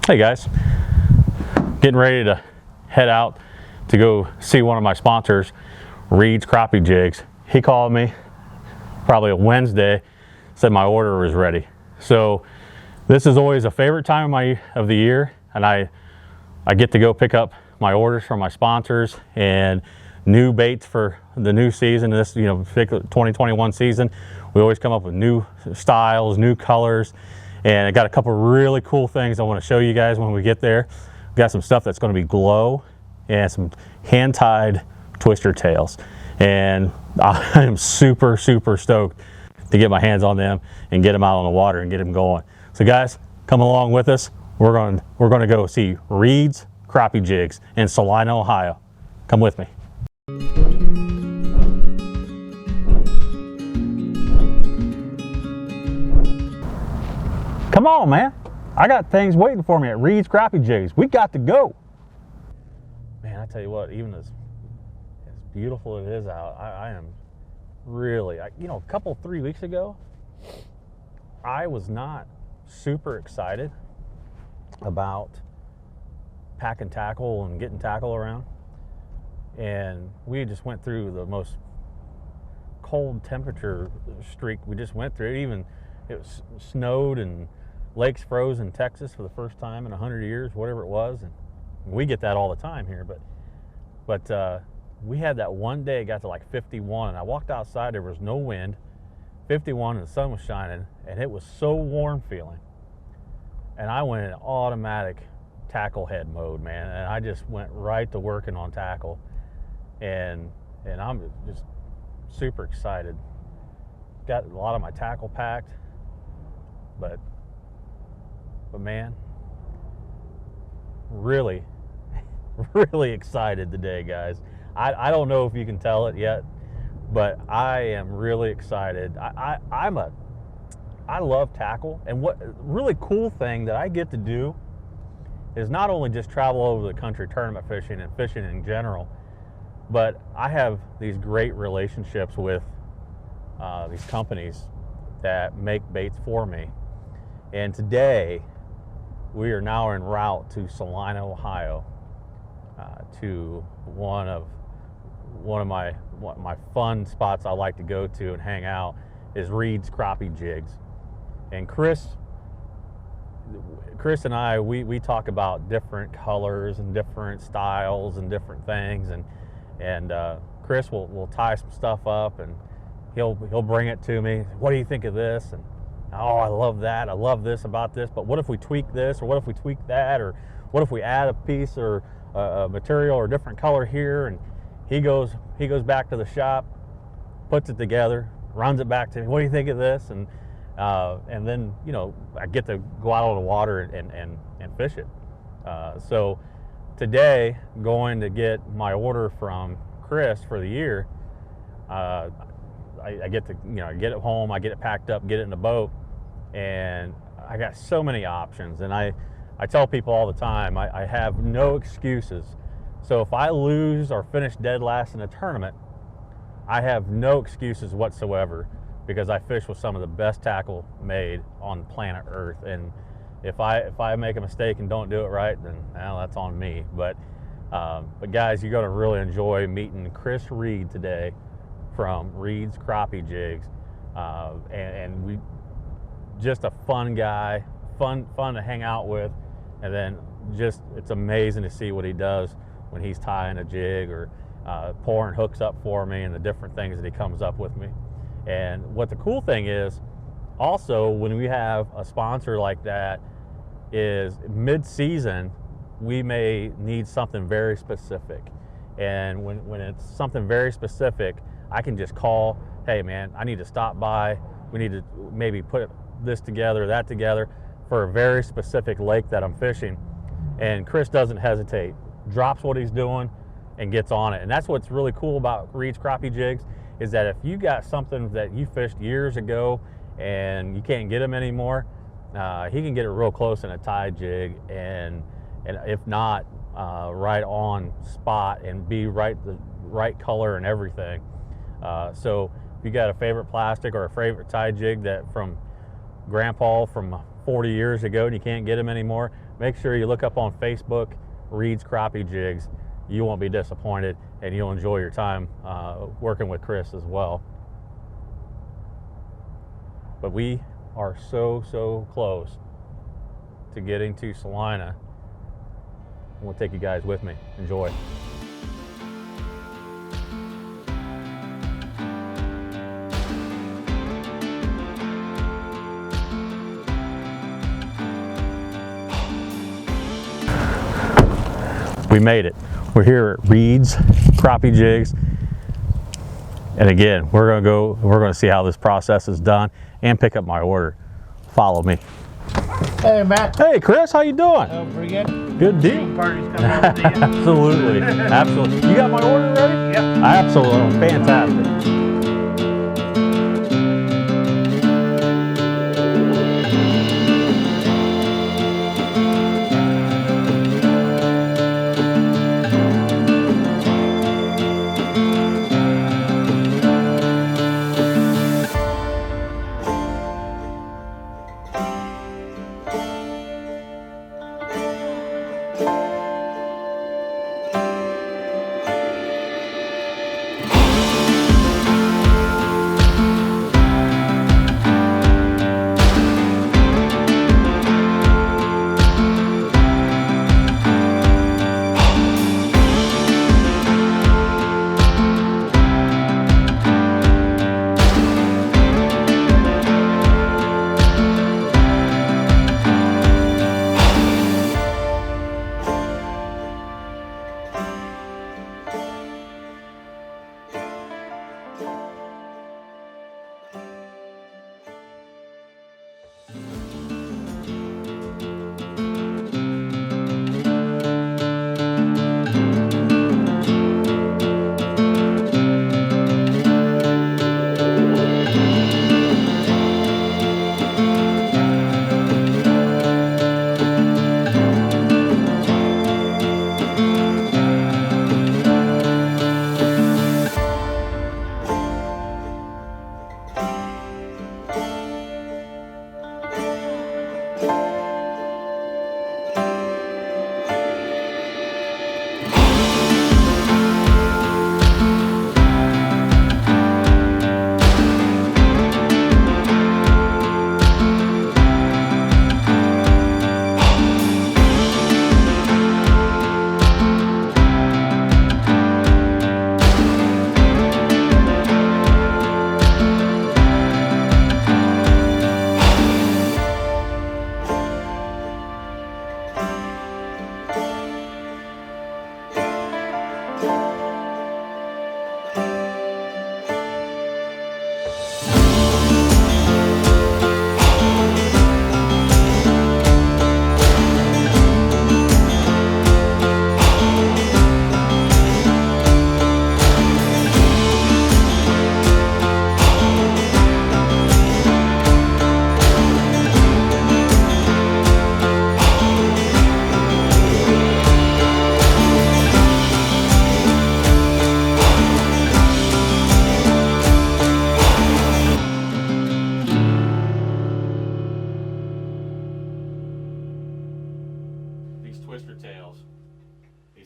Hey guys, getting ready to head out to go see one of my sponsors, Reed's Crappie Jigs. He called me probably a Wednesday, said my order was ready. So this is always a favorite time of the year, and I get to go pick up my orders from my sponsors and new baits for the new season. This, particular 2021 season, we always come up with new styles, new colors. And I got a couple really cool things I want to show you guys when we get there. We got some stuff that's going to be glow and some hand-tied twister tails. And I am super stoked to get my hands on them and get them out on the water and get them going. So guys, come along with us. We're going to go see Reed's Crappie Jigs in Salina, Ohio. Come with me. Come on, man. I got things waiting for me at Reed's Crappie Jigs. We got to go. Man, I tell you what, even as beautiful it is out, I am really, a couple, 3 weeks ago, I was not super excited about packing tackle and getting tackle around. And we just went through the most cold temperature streak we just went through. It was snowed and lakes froze in Texas for the first time in 100 years, whatever it was. And we get that all the time here, but we had that one day it got to like 51, and I walked outside, there was no wind, 51, and the sun was shining, and it was so warm feeling. And I went in automatic tackle head mode, man, and I just went right to working on tackle, and I'm just super excited. Got a lot of my tackle packed, but man, really excited today, guys. I don't know if you can tell it yet, but I am really excited. I love tackle, and what really cool thing that I get to do is not only just travel over the country tournament fishing and fishing in general, but I have these great relationships with these companies that make baits for me. And today, we are now en route to Salina, Ohio, to one of my fun spots I like to go to and hang out is Reed's Crappie Jigs. And Chris and I, we talk about different colors and different styles and different things, and Chris will tie some stuff up and he'll bring it to me. What do you think of this? And oh, I love that. I love this about this, but what if we tweak this, or what if we tweak that, or what if we add a piece or a material or a different color here? And he goes back to the shop, puts it together, runs it back to me. What do you think of this? And then I get to go out on the water and fish it. So today, going to get my order from Chris for the year. I get to get it home, I get it packed up, get it in the boat, and I got so many options. And I tell people all the time, I have no excuses. So if I lose or finish dead last in a tournament, I have no excuses whatsoever, because I fish with some of the best tackle made on planet Earth. And if I make a mistake and don't do it right, then that's on me. But guys, you're going to really enjoy meeting Chris Reed today from Reed's Crappie Jigs, and we just a fun guy, fun to hang out with, and then just it's amazing to see what he does when he's tying a jig or pouring hooks up for me, and the different things that he comes up with me. And what the cool thing is, also when we have a sponsor like that, is mid-season we may need something very specific, and when it's something very specific, I can just call, hey man, I need to stop by, we need to maybe put this together, that together for a very specific lake that I'm fishing. And Chris doesn't hesitate, drops what he's doing and gets on it. And that's what's really cool about Reed's Crappie Jigs, is that if you got something that you fished years ago and you can't get them anymore, he can get it real close in a tied jig, and if not, right on spot and be the right color and everything. So if you got a favorite plastic or a favorite tie jig that from Grandpa from 40 years ago and you can't get them anymore, make sure you look up on Facebook, Reed's Crappie Jigs. You won't be disappointed, and you'll enjoy your time working with Chris as well. But we are so close to getting to Salina. I'm gonna take you guys with me. Enjoy. We made it. We're here at Reed's Crappie Jigs. And again, we're gonna see how this process is done and pick up my order. Follow me. Hey, Matt. Hey, Chris, how you doing? Oh, pretty good. Good deal. Party's coming up. Absolutely, absolutely. You got my order ready? Yep. Absolutely, fantastic.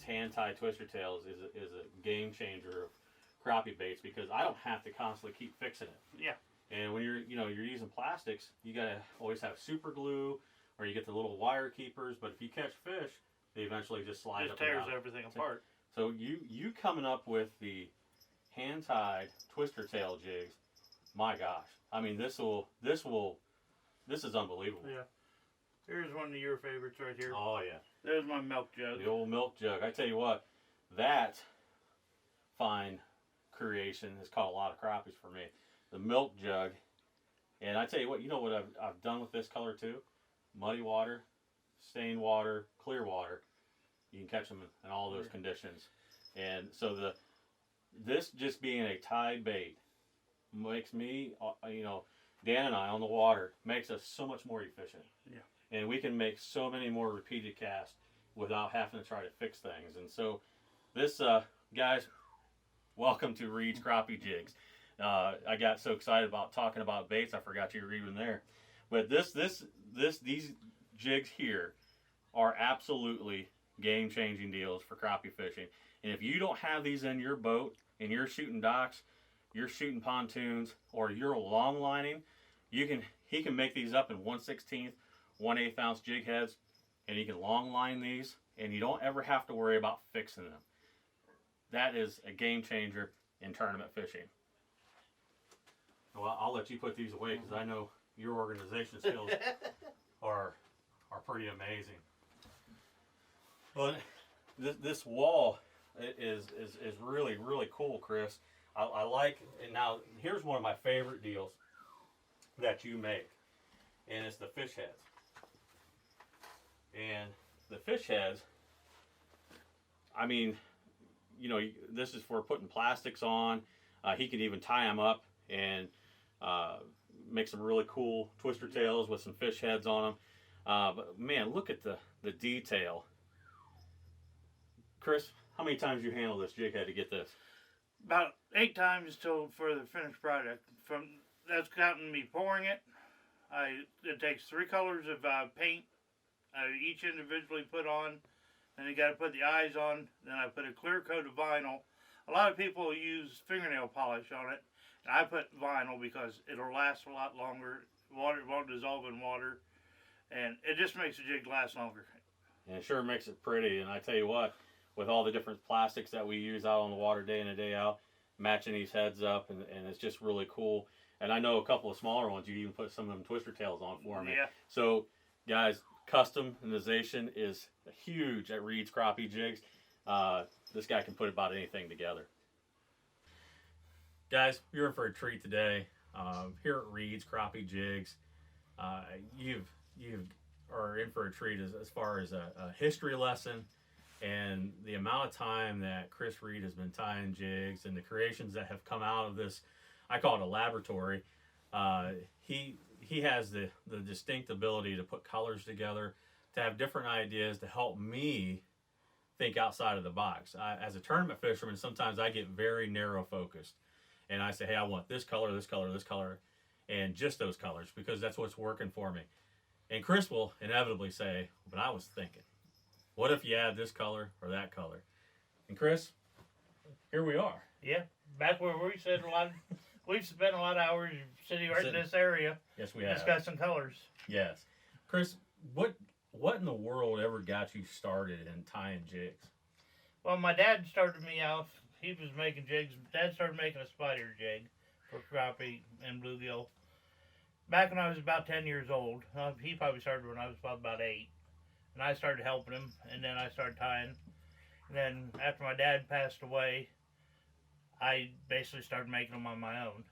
Hand-tied twister tails is a game changer of crappie baits because I don't have to constantly keep fixing it. Yeah. And when you're using plastics, you gotta always have super glue, or you get the little wire keepers. But if you catch fish, they eventually just slide up. Just tears everything apart. So you coming up with the hand-tied twister tail jigs, my gosh! I mean, this is unbelievable. Yeah. Here's one of your favorites right here. Oh yeah. There's my milk jug. The old milk jug. I tell you what, that fine creation has caught a lot of crappies for me. The milk jug, and I tell you what I've done with this color too? Muddy water, stained water, clear water. You can catch them in all those conditions. And so this just being a tied bait makes me, Dan and I on the water, makes us so much more efficient. Yeah. And we can make so many more repeated casts without having to try to fix things. And so this, guys, welcome to Reed's Crappie Jigs. I got so excited about talking about baits, I forgot you were even there. But this these jigs here are absolutely game-changing deals for crappie fishing. And if you don't have these in your boat and you're shooting docks, you're shooting pontoons, or you're long lining, he can make these up in 1/16, 1/8 ounce jig heads, and you can long line these, and you don't ever have to worry about fixing them. That is a game changer in tournament fishing. Well, I'll let you put these away because I know your organization skills are pretty amazing. But this wall is really, really cool, Chris. I like, and now here's one of my favorite deals that you make, and it's the fish heads. And the fish heads, I mean, you know, this is for putting plastics on. He can even tie them up and make some really cool twister tails with some fish heads on them. But man, look at the detail. Chris, how many times you handle this jig head to get this? About 8 times for the finished product. That's counting me pouring it. It takes 3 colors of paint. Each individually put on. Then you got to put the eyes on. Then I put a clear coat of vinyl. A lot of people use fingernail polish on it. And I put vinyl because it'll last a lot longer. Water won't dissolve in water. And it just makes the jig last longer. And it sure makes it pretty. And I tell you what, with all the different plastics that we use out on the water day in and day out, matching these heads up, and it's just really cool. And I know a couple of smaller ones, you even put some of them twister tails on for me. Yeah. So, guys, customization is huge at Reed's Crappie Jigs. This guy can put about anything together. Guys, you're in for a treat today. Here at Reed's Crappie Jigs, you are in for a treat as far as a history lesson and the amount of time that Chris Reed has been tying jigs and the creations that have come out of this. I call it a laboratory. He has the distinct ability to put colors together, to have different ideas, to help me think outside of the box. As a tournament fisherman, sometimes I get very narrow focused. And I say, hey, I want this color, this color, this color, and just those colors because that's what's working for me. And Chris will inevitably say, but I was thinking, what if you add this color or that color? And Chris, here we are. Yeah, back where we said we've spent a lot of hours sitting right in this area. Yes, we have. Discussing colors. Yes. Chris, what in the world ever got you started in tying jigs? Well, my dad started me out. He was making jigs. Dad started making a spider jig for crappie and bluegill back when I was about 10 years old. He probably started when I was about 8. And I started helping him, and then I started tying. And then after my dad passed away, I basically started making them on my own.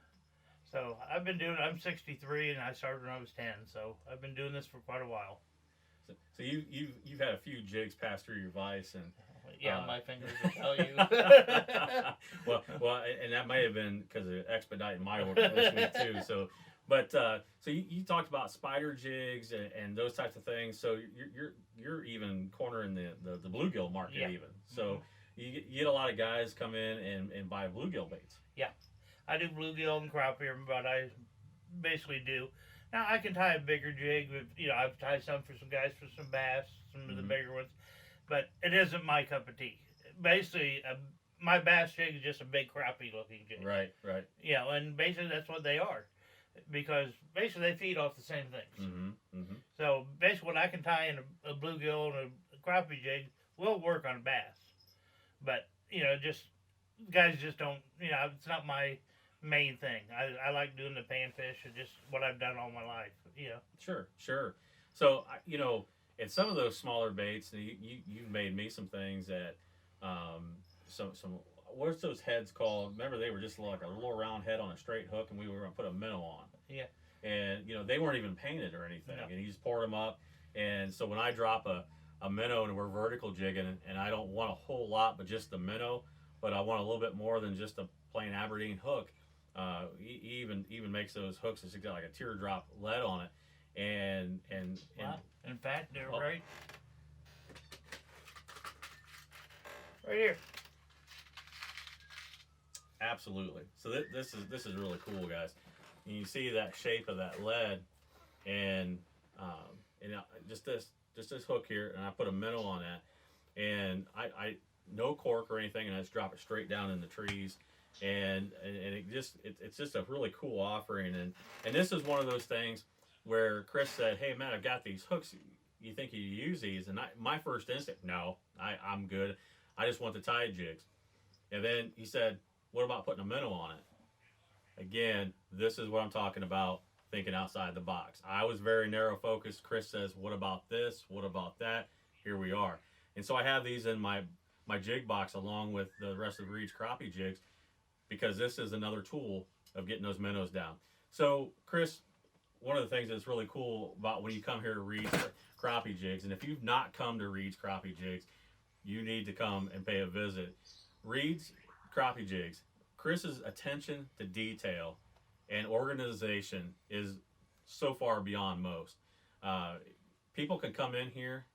So I'm 63, and I started when I was 10. So I've been doing this for quite a while. So you've had a few jigs pass through your vise, and yeah, my fingers will tell you. well, and that may have been because of expediting my order this week too. So, but so you talked about spider jigs and those types of things. So you're even cornering the bluegill market even. So you get a lot of guys come in and buy bluegill baits. Yeah, I do bluegill and crappie, but I basically do. Now I can tie a bigger jig. I've tied some for some guys for some bass, some of the bigger ones. But it isn't my cup of tea. Basically, my bass jig is just a big crappie looking jig. Right. Yeah, and basically that's what they are. Because basically they feed off the same things. So basically what I can tie in a bluegill and a crappie jig will work on a bass. But, just guys just don't, it's not my main thing. I like doing the panfish. It's just what I've done all my life, Sure. So, and some of those smaller baits, you've made me some things that, some what's those heads called? Remember, they were just like a little round head on a straight hook, and we were going to put a minnow on. Yeah. And, they weren't even painted or anything. No. And you just poured them up. And so when I drop a minnow and we're vertical jigging, and I don't want a whole lot but just the minnow, but I want a little bit more than just a plain Aberdeen hook, he even makes those hooks that's got like a teardrop lead on it. And in fact, they're right here. Absolutely. So this is really cool, guys. And you see that shape of that lead, and and just this hook here, and I put a minnow on that, and I no cork or anything, and I just drop it straight down in the trees, and it's just a really cool offering, and this is one of those things where Chris said, "Hey man, I've got these hooks. You think you use these?" And my first instinct, no, I'm good. I just want the tide jigs. And then he said, "What about putting a minnow on it?" Again, this is what I'm talking about, thinking outside the box. I was very narrow focused. Chris says, "What about this? What about that?" Here we are. And so I have these in my jig box along with the rest of the Reed's Crappie Jigs, because this is another tool of getting those minnows down. So, Chris, one of the things that's really cool about when you come here to Reed's Crappie Jigs, and if you've not come to Reed's Crappie Jigs, you need to come and pay a visit. Reed's Crappie Jigs, Chris's attention to detail and organization is so far beyond most. People can come in here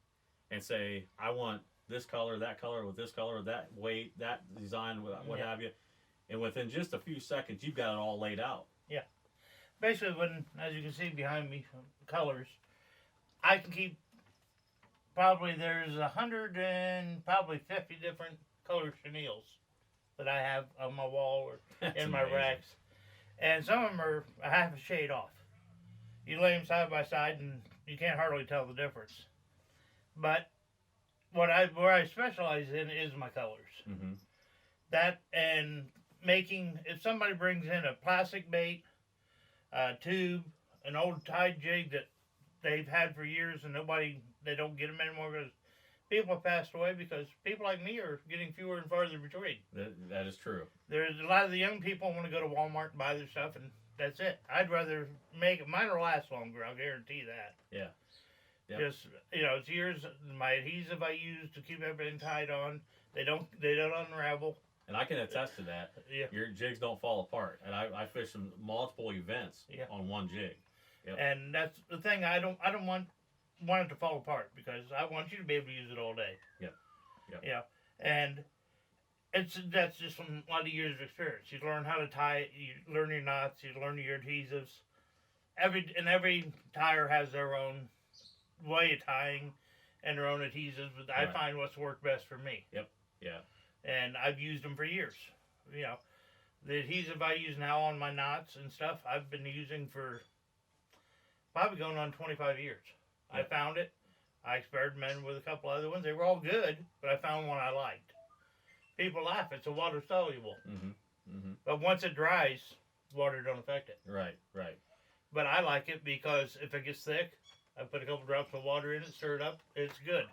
and say, "I want this color, with this color, that weight, that design, what have you," and within just a few seconds, you've got it all laid out. Yeah. Basically, as you can see behind me, colors, I can keep, there's 150 different color chenilles that I have on my wall or in my racks. And some of them are a half a shade off. You lay them side by side and you can't hardly tell the difference. But where I specialize in is my colors. Mm-hmm. That and making, if somebody brings in a plastic bait, a tube, an old tide jig that they've had for years and they don't get them anymore because people have passed away, because people like me are getting fewer and farther between. That is true. There's a lot of the young people want to go to Walmart and buy their stuff, and that's it. I'd rather make it. Mine will last longer, I'll guarantee that. Yeah. Yep. Just, it's years. My adhesive I use to keep everything tied on. They don't unravel. And I can attest to that. Yeah. Your jigs don't fall apart. And I fish in multiple events on one jig. Yep. And that's the thing. I don't want it to fall apart, because I want you to be able to use it all day. Yep. Yeah. And that's just from a lot of years of experience. You learn how to tie. You learn your knots. You learn your adhesives. Every tire has their own way of tying and their own adhesives. But I find what's worked best for me. Yep. Yeah. And I've used them for years. The adhesive I use now on my knots and stuff, I've been using for probably going on 25 years. Yep. I found it. I experimented with a couple other ones. They were all good, but I found one I liked. People laugh. It's a water soluble. Mm-hmm. Mm-hmm. But once it dries, water don't affect it. Right. But I like it because if it gets thick, I put a couple drops of water in it, stir it up. It's good.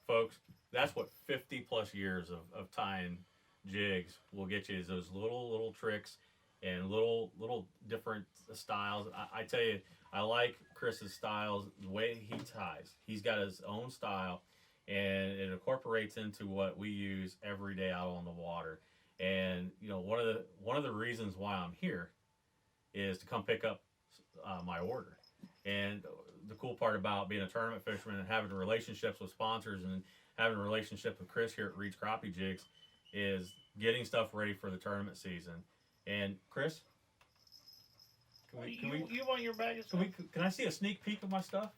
Folks, that's what 50 plus years of tying jigs will get you, is those little tricks and little different styles. I tell you, I like Chris's styles, the way he ties. He's got his own style, and it incorporates into what we use every day out on the water. And one of the reasons why I'm here is to come pick up my order. And the cool part about being a tournament fisherman and having relationships with sponsors and having a relationship with Chris here at Reed's Crappie Jigs is getting stuff ready for the tournament season. And Chris, you want your bag of stuff? Can I see a sneak peek of my stuff?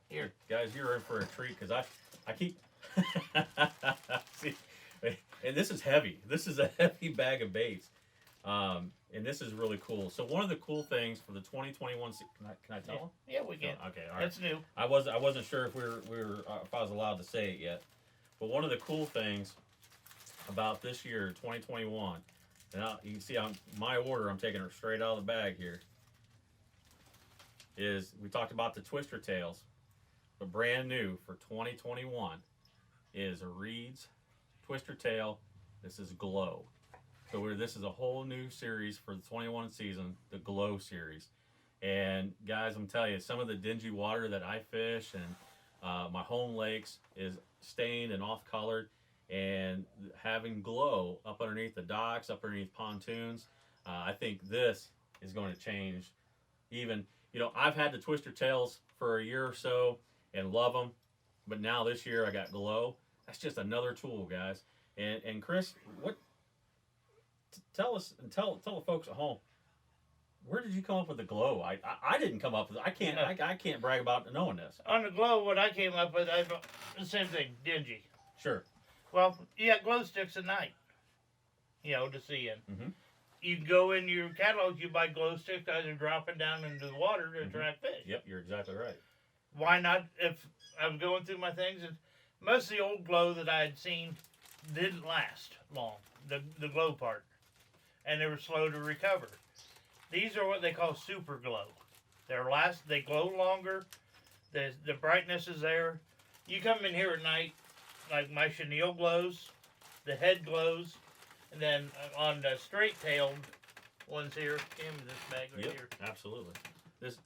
Here, guys, you're in for a treat, because I keep see, and this is heavy. This is a heavy bag of baits, and this is really cool. So one of the cool things for the 2021 can I tell them? Yeah, we can. Okay, all right. That's new. I wasn't sure if if I was allowed to say it yet, but one of the cool things about this year, 2021, and you can see on my order, I'm taking it straight out of the bag here, is we talked about the twister tails, but brand new for 2021 is a Reed's twister tail. This is Glow. So this is a whole new series for the 21 season, the Glow series. And guys, I'm telling you, some of the dingy water that I fish and my home lakes is stained and off-colored, and having Glow up underneath the docks, up underneath pontoons, I think this is going to change. Even, I've had the twister tails for a year or so and love them, but now this year I got Glow. That's just another tool, guys. And Chris, tell us and tell the folks at home, where did you come up with the glow? I didn't come up with it. I can't brag about knowing this. On the glow, what I came up with, the same thing, dingy. Sure. Well, you got glow sticks at night, to see in. Mm-hmm. You can go in your catalog, you buy glow sticks, guys are dropping down into the water to attract fish. Yep, you're exactly right. Why not? If I'm going through my things, and most of the old glow that I had seen didn't last long, the glow part, and they were slow to recover. These are what they call super glow. They glow longer. The brightness is there. You come in here at night, like my chenille glows, the head glows, and then on the straight-tailed ones here, give me this bag right here. Absolutely.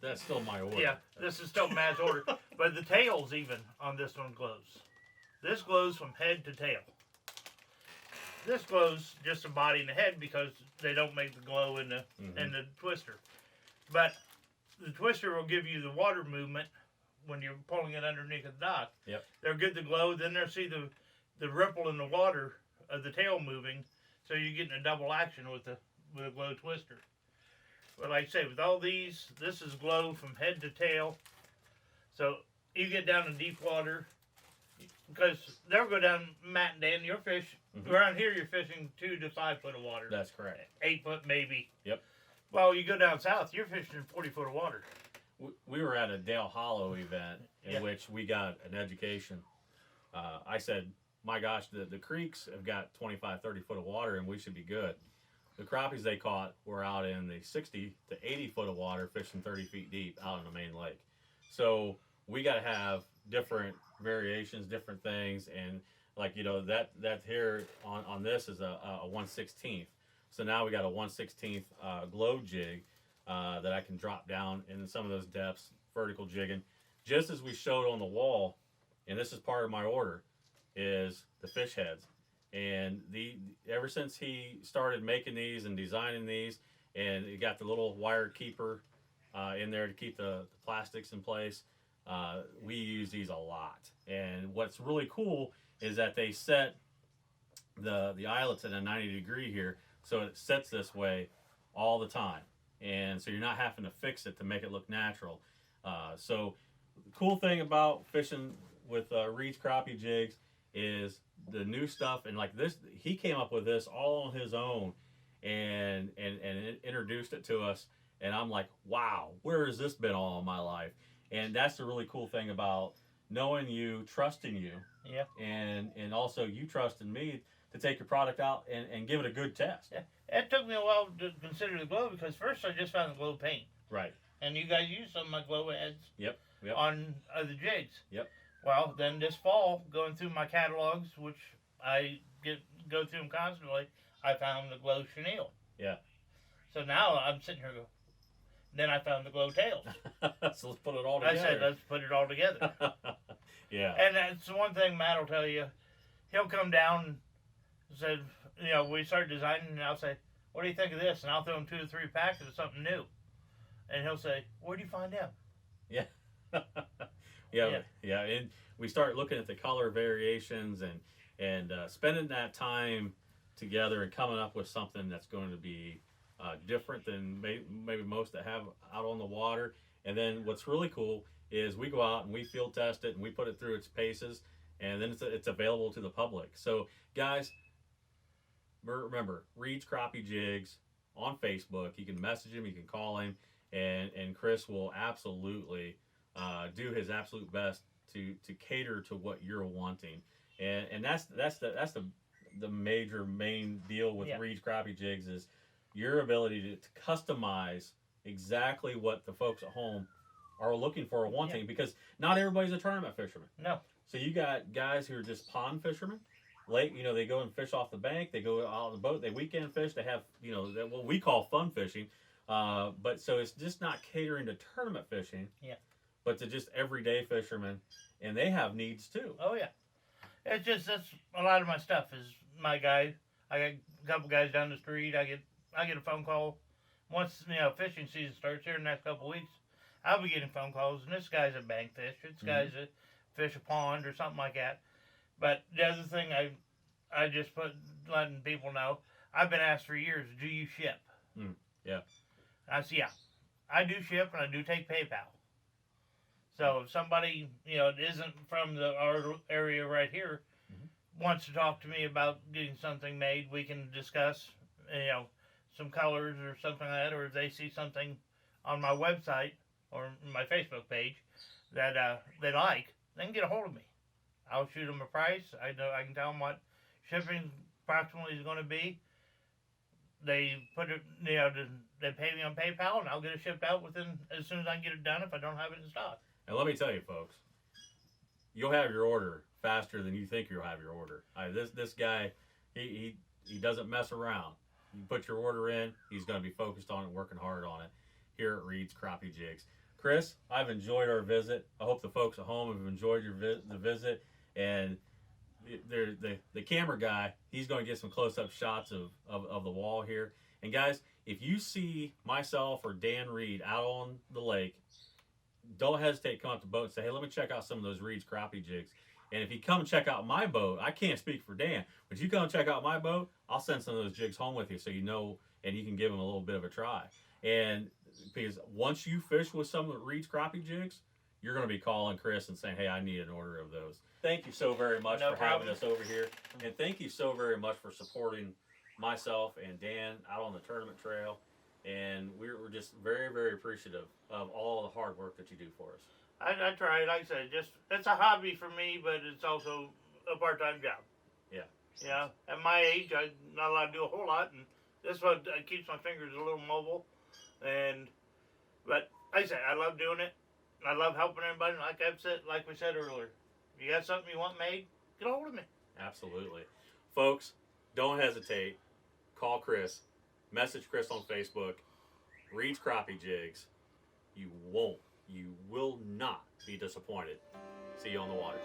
That's still my order. Yeah, this is still Matt's order. But the tails even on this one glows. This glows from head to tail. This glows just the body and the head because they don't make the glow in the twister. But the twister will give you the water movement when you're pulling it underneath the dock. Yep. They'll get the glow, then they'll see the ripple in the water of the tail moving, so you're getting a double action with a glow twister. But like I say, with all these, this is glow from head to tail. So you get down in deep water, because they'll go down, Matt and Dan, your fish, around here you're fishing 2 to 5 foot of water. That's correct. 8 foot maybe. Yep. Well, you go down south, you're fishing 40 foot of water. We were at a Dale Hollow event in which we got an education. I said, my gosh, the creeks have got 25, 30 foot of water and we should be good. The crappies they caught were out in the 60 to 80 foot of water, fishing 30 feet deep out in the main lake. So we got to have different variations, different things, and like that here on this is a 1/16. So now we got a 1/16 glow jig that I can drop down in some of those depths, vertical jigging, just as we showed on the wall. And this is part of my order, is the fish heads. And ever since he started making these and designing these, and he got the little wire keeper in there to keep the plastics in place, we use these a lot. And what's really cool is that they set the eyelets at a 90 degree here, so it sets this way all the time. And so you're not having to fix it to make it look natural. So the cool thing about fishing with Reed's Crappie Jigs is the new stuff, and like this, he came up with this all on his own and introduced it to us, and I'm like, wow, where has this been all my life? And that's the really cool thing about knowing you, trusting you, and also you trusting me to take your product out and give it a good test. Yeah. It took me a while to consider the glow, because first I just found the glow paint. Right. And you guys used some of my glow heads on the jigs. Yep. Well, then this fall, going through my catalogs, which I go through them constantly, I found the glow chenille. Yeah. So now I'm sitting here going, then I found the glow tails. So let's put it all together. I said, let's put it all together. Yeah. And that's one thing Matt will tell you. He'll come down and say, we start designing, and I'll say, what do you think of this? And I'll throw him 2 or 3 packs of something new. And he'll say, where'd you find them? Yeah. Yeah. And we start looking at the color variations and spending that time together and coming up with something that's going to be different than maybe most that have out on the water. And then what's really cool is we go out and we field test it and we put it through its paces, and then it's available to the public. So guys, remember, Reed's Crappie Jigs on Facebook. You can message him, you can call him, and Chris will absolutely do his absolute best to cater to what you're wanting. And that's the main deal with Reed's Crappie Jigs, is your ability to customize exactly what the folks at home are looking for or wanting, because not everybody's a tournament fisherman. No. So you got guys who are just pond fishermen. Lake, they go and fish off the bank. They go out on the boat. They weekend fish. They have, what we call fun fishing. But so it's just not catering to tournament fishing. Yeah. But to just everyday fishermen, and they have needs too. Oh yeah. It's just, that's a lot of my stuff is my guy. I got a couple guys down the street. I get a phone call once fishing season starts here in the next couple of weeks. I'll be getting phone calls, and this guy's a bank fish. This guy's a fish a pond or something like that. But the other thing I just letting people know, I've been asked for years, do you ship? Yeah. I said, yeah, I do ship and I do take PayPal. So if somebody, isn't from our area right here, wants to talk to me about getting something made, we can discuss, some colors or something like that, or if they see something on my website or my Facebook page that they like, they can get a hold of me. I'll shoot them a price. I can tell them what shipping approximately is going to be. They put it, they pay me on PayPal, and I'll get it shipped out as soon as I can get it done if I don't have it in stock. And let me tell you, folks, you'll have your order faster than you think you'll have your order. This guy, he doesn't mess around. You put your order in, he's going to be focused on it, working hard on it here at Reed's Crappie Jigs. Chris, I've enjoyed our visit. I hope the folks at home have enjoyed the visit. And the camera guy, he's going to get some close-up shots of the wall here. And guys, if you see myself or Dan Reed out on the lake, don't hesitate to come up to the boat and say, hey, let me check out some of those Reed's Crappie Jigs. And if you come check out my boat, I can't speak for Dan, but if you come check out my boat, I'll send some of those jigs home with you so you know, and you can give them a little bit of a try. And because once you fish with some of the Reed's Crappie Jigs, you're going to be calling Chris and saying, hey, I need an order of those. Thank you so very much for having us over here. And thank you so very much for supporting myself and Dan out on the tournament trail. And we're just very, very appreciative of all the hard work that you do for us. I try, like I said, it's a hobby for me, but it's also a part-time job. Yeah. Yeah. At my age, I'm not allowed to do a whole lot, and this is what keeps my fingers a little mobile. But like I said, I love doing it. I love helping everybody. Like we said earlier, if you got something you want made, get a hold of me. Absolutely. Folks, don't hesitate. Call Chris. Message Chris on Facebook. Reed's Crappie Jigs. You will not be disappointed. See you on the water.